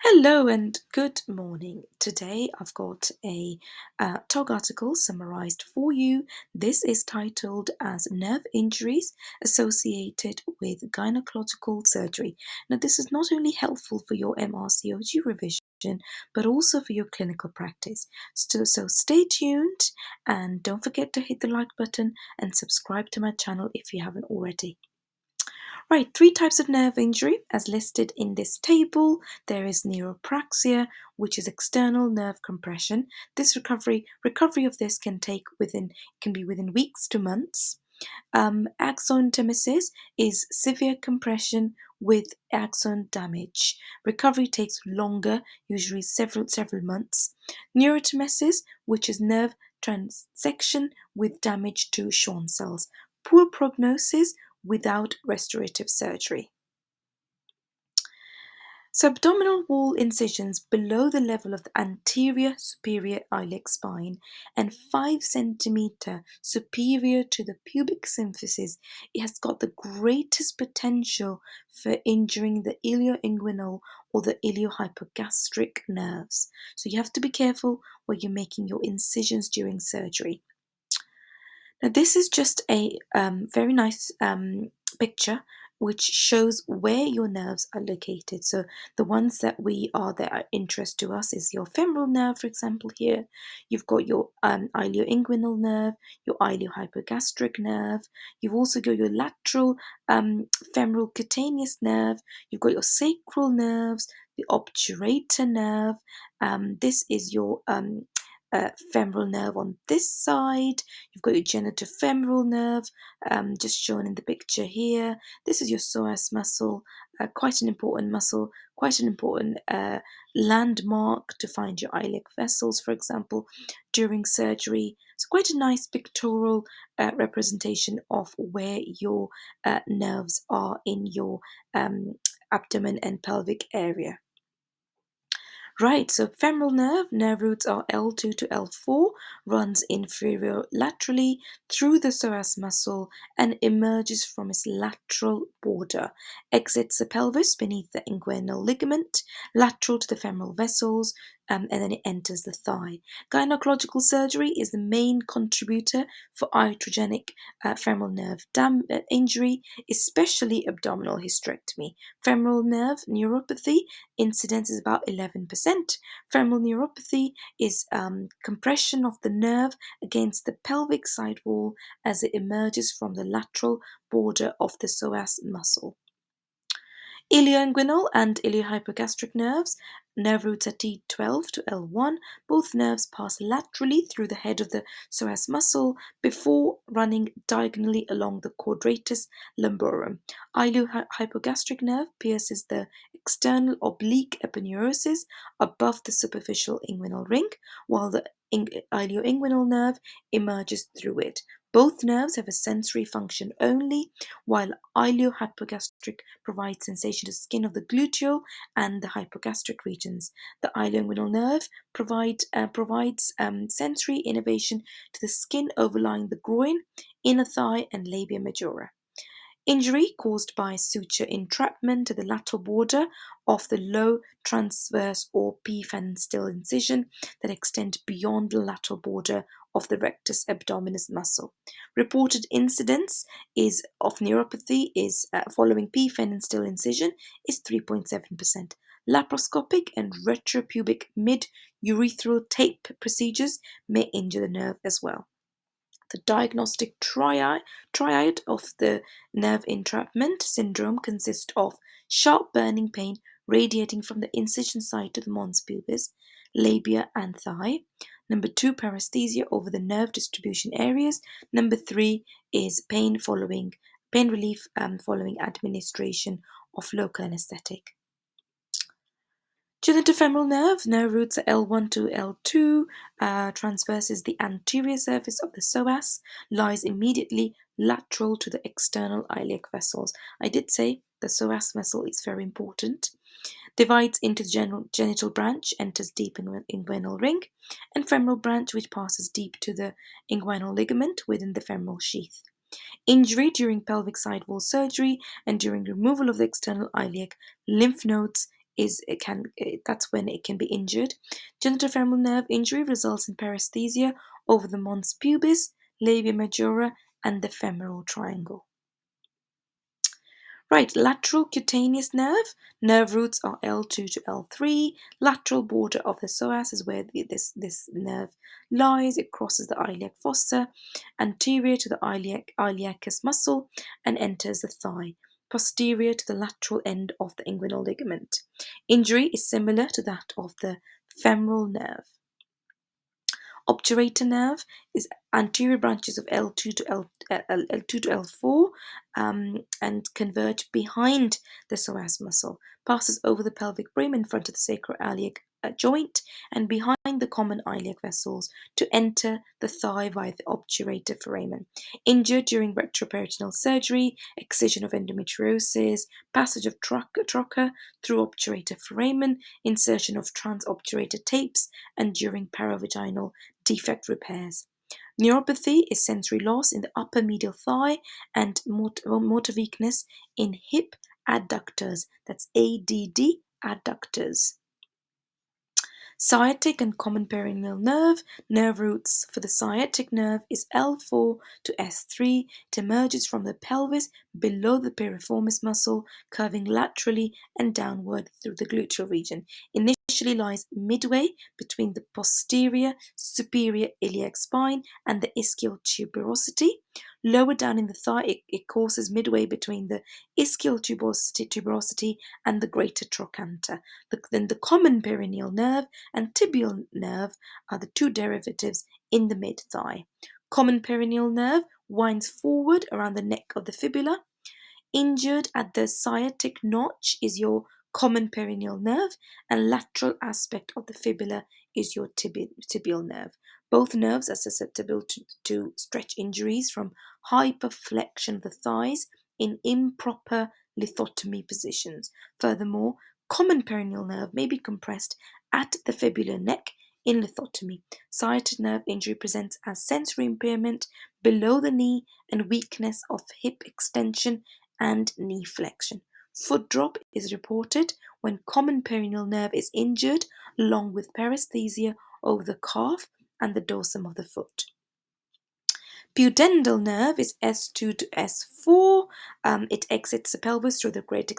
Hello and good morning. Today I've got a TOG article summarized for you. This is titled as Nerve Injuries Associated with Gynecological Surgery. Now, this is not only helpful for your MRCOG revision, but also for your clinical practice. So stay tuned and don't forget to hit the like button and subscribe to my channel if you haven't already. Right, three types of nerve injury as listed in this table. There is neuropraxia, which is external nerve compression. This recovery of this can be within weeks to months. Axontomesis is severe compression with axon damage. Recovery takes longer, usually several months. Neurotomesis, which is nerve transection with damage to Schwann cells. Poor prognosis without restorative surgery. Subabdominal wall incisions below the level of the anterior superior iliac spine and 5 cm superior to the pubic symphysis, it has got the greatest potential for injuring the ilioinguinal or the iliohypogastric nerves. So you have to be careful when you're making your incisions during surgery. Now, this is just a very nice picture which shows where your nerves are located. So the ones that are interest to us is your femoral nerve, for example. Here you've got your ilioinguinal nerve, your iliohypogastric nerve. You've also got your lateral femoral cutaneous nerve. You've got your sacral nerves, the obturator nerve. This is your femoral nerve on this side. You've got your genitofemoral nerve, just shown in the picture here. This is your psoas muscle, quite an important muscle, quite an important landmark to find your iliac vessels, for example, during surgery. It's quite a nice pictorial representation of where your nerves are in your abdomen and pelvic area. Right, so femoral nerve roots are L2 to L4, runs inferior laterally through the psoas muscle and emerges from its lateral border, exits the pelvis beneath the inguinal ligament, lateral to the femoral vessels, and then it enters the thigh. Gynecological surgery is the main contributor for iatrogenic femoral nerve injury, especially abdominal hysterectomy. Femoral nerve neuropathy incidence is about 11%. Femoral neuropathy is compression of the nerve against the pelvic side wall as it emerges from the lateral border of the psoas muscle. Ilioinguinal and iliohypogastric nerve roots are T12 to L1. Both nerves pass laterally through the head of the psoas muscle before running diagonally along the quadratus lumborum. Iliohypogastric nerve pierces the external oblique aponeurosis above the superficial inguinal ring, while the ilioinguinal nerve emerges through it. Both nerves have a sensory function only, while iliohypogastric provides sensation to the skin of the gluteal and the hypogastric regions. The ilioinguinal nerve provides sensory innervation to the skin overlying the groin, inner thigh, and labia majora. Injury caused by suture entrapment to the lateral border of the low transverse or P-phalansteal incision that extend beyond the lateral border of the rectus abdominis muscle. Reported incidence of neuropathy following P-phalansteal incision is 3.7%. Laparoscopic and retropubic mid-urethral tape procedures may injure the nerve as well. The diagnostic triad of the nerve entrapment syndrome consists of sharp burning pain radiating from the incision site to the mons pubis, labia, and thigh. Number 2, paresthesia over the nerve distribution areas. Number 3 is pain relief following administration of local anesthetic. Genitofemoral nerve roots are L1 to L2, transverses the anterior surface of the psoas, lies immediately lateral to the external iliac vessels. I did say the psoas muscle is very important. Divides into the genital branch, enters deep in the inguinal ring, and femoral branch, which passes deep to the inguinal ligament within the femoral sheath. Injury during pelvic side wall surgery and during removal of the external iliac lymph nodes that's when it can be injured. Genitofemoral nerve injury results in paresthesia over the mons pubis, labia majora, and the femoral triangle. Right, lateral cutaneous nerve. Nerve roots are L2 to L3. Lateral border of the psoas is where this nerve lies. It crosses the iliac fossa, anterior to the iliacus muscle, and enters the thigh, posterior to the lateral end of the inguinal ligament. Injury is similar to that of the femoral nerve. Obturator nerve is anterior branches of L2 to L4 and converge behind the psoas muscle, passes over the pelvic brim in front of the sacroiliac joint and behind the common iliac vessels to enter the thigh via the obturator foramen. Injured during retroperitoneal surgery, excision of endometriosis, passage of trocar through obturator foramen, insertion of transobturator tapes, and during paravaginal defect repairs. Neuropathy is sensory loss in the upper medial thigh and motor weakness in hip adductors. That's ADD adductors. Sciatic and common perineal nerve. Nerve roots for the sciatic nerve is L4 to S3. It emerges from the pelvis below the piriformis muscle, curving laterally and downward through the gluteal region. Initially lies midway between the posterior superior iliac spine and the ischial tuberosity. Lower down in the thigh, it courses midway between the ischial tuberosity and the greater trochanter. Then the common perineal nerve and tibial nerve are the two derivatives in the mid-thigh. Common perineal nerve winds forward around the neck of the fibula. Injured at the sciatic notch is your common perineal nerve, and lateral aspect of the fibula is your tibial nerve. Both nerves are susceptible to stretch injuries from hyperflexion of the thighs in improper lithotomy positions. Furthermore, common perineal nerve may be compressed at the fibular neck in lithotomy. Sciatic nerve injury presents as sensory impairment below the knee and weakness of hip extension and knee flexion. Foot drop is reported when common perineal nerve is injured, along with paresthesia over the calf and the dorsum of the foot. Pudendal nerve is S2 to S4. It exits the pelvis through the greater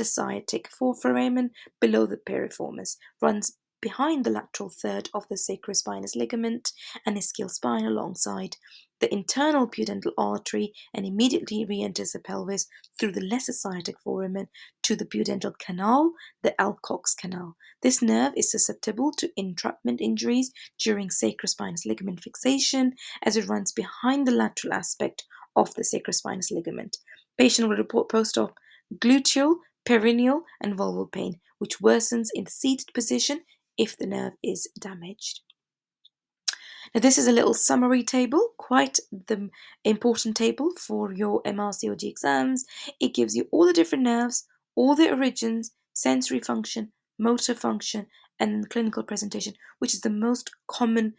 sciatic foramen below the piriformis, runs behind the lateral third of the sacrospinous ligament and ischial spine alongside the internal pudendal artery and immediately re-enters the pelvis through the lesser sciatic foramen to the pudendal canal, the Alcock's canal. This nerve is susceptible to entrapment injuries during sacrospinous ligament fixation as it runs behind the lateral aspect of the sacrospinous ligament. Patient will report post-op gluteal, perineal, and vulval pain, which worsens in the seated position if the nerve is damaged. Now, this is a little summary table, quite the important table for your MRCOG exams. It gives you all the different nerves, all their origins, sensory function, motor function, and clinical presentation, which is the most common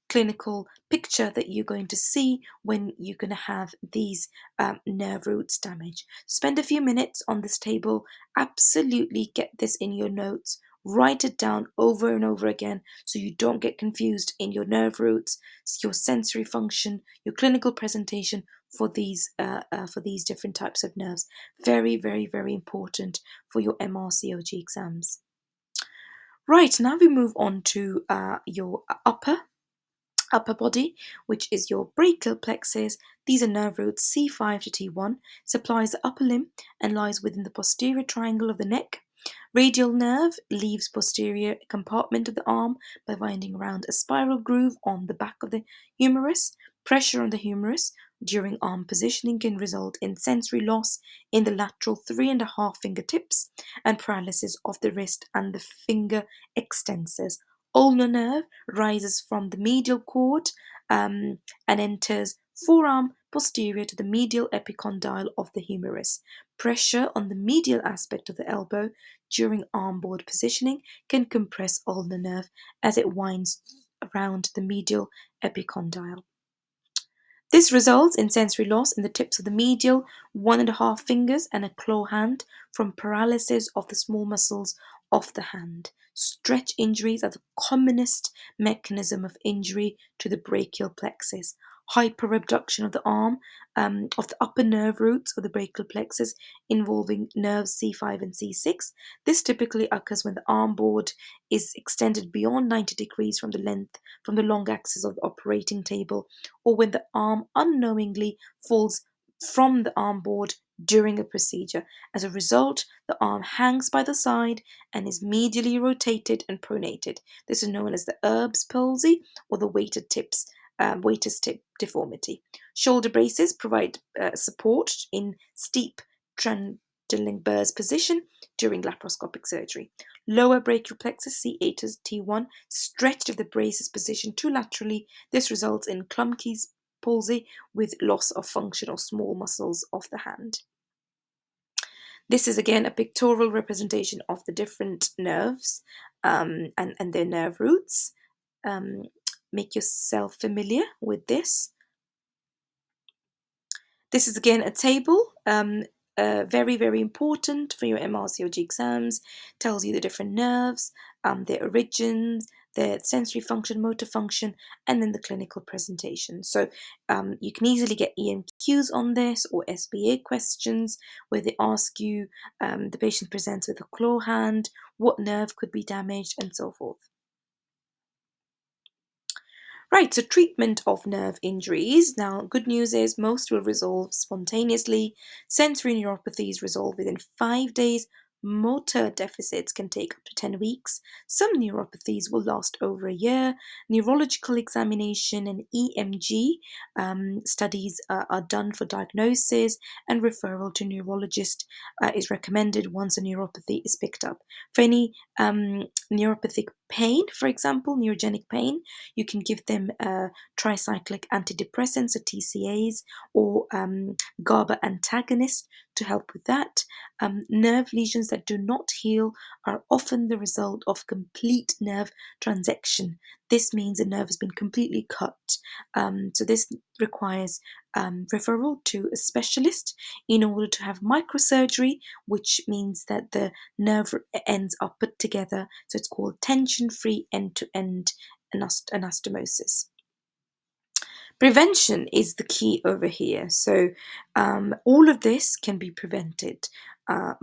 clinical picture that you're going to see when you're going to have these nerve roots damage. Spend a few minutes on this table. Absolutely get this in your notes. Write it down over and over again so you don't get confused in your nerve roots, your sensory function, your clinical presentation for these different types of nerves. Very, very, very important for your MRCOG exams. Right, now we move on to your upper body, which is your brachial plexus. These are nerve roots C5 to T1, supplies the upper limb and lies within the posterior triangle of the neck. Radial nerve leaves posterior compartment of the arm by winding around a spiral groove on the back of the humerus. Pressure on the humerus during arm positioning can result in sensory loss in the lateral 3.5 fingertips and paralysis of the wrist and the finger extensors. Ulnar nerve rises from the medial cord and enters forearm posterior to the medial epicondyle of the humerus. Pressure on the medial aspect of the elbow during arm board positioning can compress ulnar nerve as it winds around the medial epicondyle. This results in sensory loss in the tips of the medial 1.5 fingers and a claw hand from paralysis of the small muscles of the hand. Stretch injuries are the commonest mechanism of injury to the brachial plexus. Hyperabduction of the arm, of the upper nerve roots of the brachial plexus involving nerves C5 and C6. This typically occurs when the arm board is extended beyond 90 degrees from the long axis of the operating table, or when the arm unknowingly falls from the arm board during a procedure. As a result, the arm hangs by the side and is medially rotated and pronated. This is known as the Erb's palsy or the waiter's tip deformity. Shoulder braces provide support in steep Trendelenburg's position during laparoscopic surgery. Lower brachial plexus C8 to T1 stretched if the brace is positioned too laterally. This results in Klumpke's palsy with loss of function of small muscles of the hand. This is again a pictorial representation of the different nerves and their nerve roots. Make yourself familiar with this. This is again a table, very, very important for your MRCOG exams. Tells you the different nerves, their origins, their sensory function, motor function, and then the clinical presentation. So you can easily get EMQs on this or SBA questions where they ask you, the patient presents with a claw hand, what nerve could be damaged, and so forth. Right, so treatment of nerve injuries. Now, good news is most will resolve spontaneously. Sensory neuropathies resolve within 5 days. Motor deficits can take up to 10 weeks. Some neuropathies will last over a year. Neurological examination and EMG studies are done for diagnosis, and referral to neurologist is recommended once a neuropathy is picked up. For any neuropathic pain, for example, neurogenic pain, you can give them tricyclic antidepressants or TCAs or GABA antagonists to help with that. Nerve lesions that do not heal are often the result of complete nerve transection. This means the nerve has been completely cut. So this requires referral to a specialist in order to have microsurgery, which means that the nerve ends are put together. So it's called tension-free end-to-end anastomosis. Prevention is the key over here. So all of this can be prevented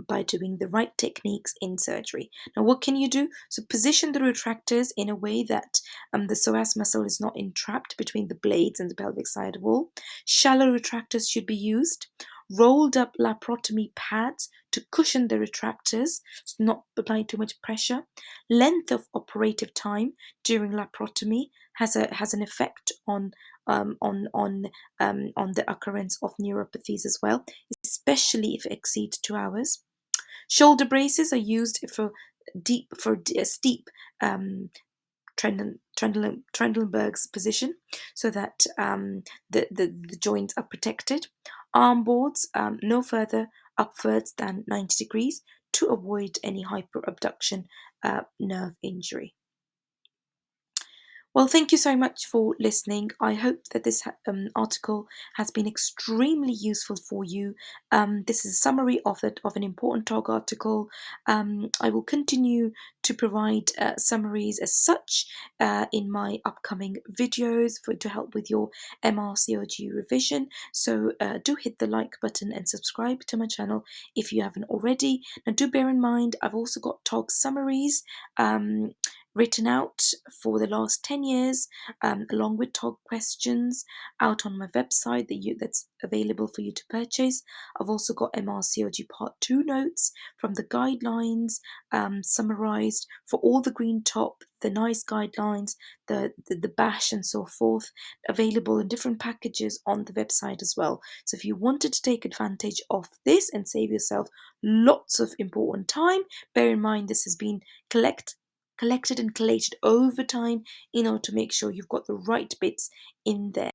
by doing the right techniques in surgery. Now, what can you do? So position the retractors in a way that the psoas muscle is not entrapped between the blades and the pelvic side wall. Shallow retractors should be used. Rolled up laparotomy pads to cushion the retractors, so not applying too much pressure. Length of operative time during laparotomy has an effect on the occurrence of neuropathies as well, especially if it exceeds 2 hours. Shoulder braces are used for steep Trendelenburg's position, so that the joints are protected. Arm boards no further upwards than 90 degrees to avoid any hyperabduction nerve injury. Well, thank you so much for listening. I hope that this article has been extremely useful for you. This is a summary of an important TOG article. I will continue to provide summaries as such in my upcoming videos to help with your MRCOG revision. So do hit the like button and subscribe to my channel if you haven't already. Now, do bear in mind, I've also got TOG summaries written out for the last 10 years, along with TOG questions out on my website that's available for you to purchase. I've also got MRCOG Part 2 notes from the guidelines summarized for all the green top, the NICE guidelines, the BASH and so forth, available in different packages on the website as well. So if you wanted to take advantage of this and save yourself lots of important time, bear in mind this has been collected and collated over time in order to make sure you've got the right bits in there.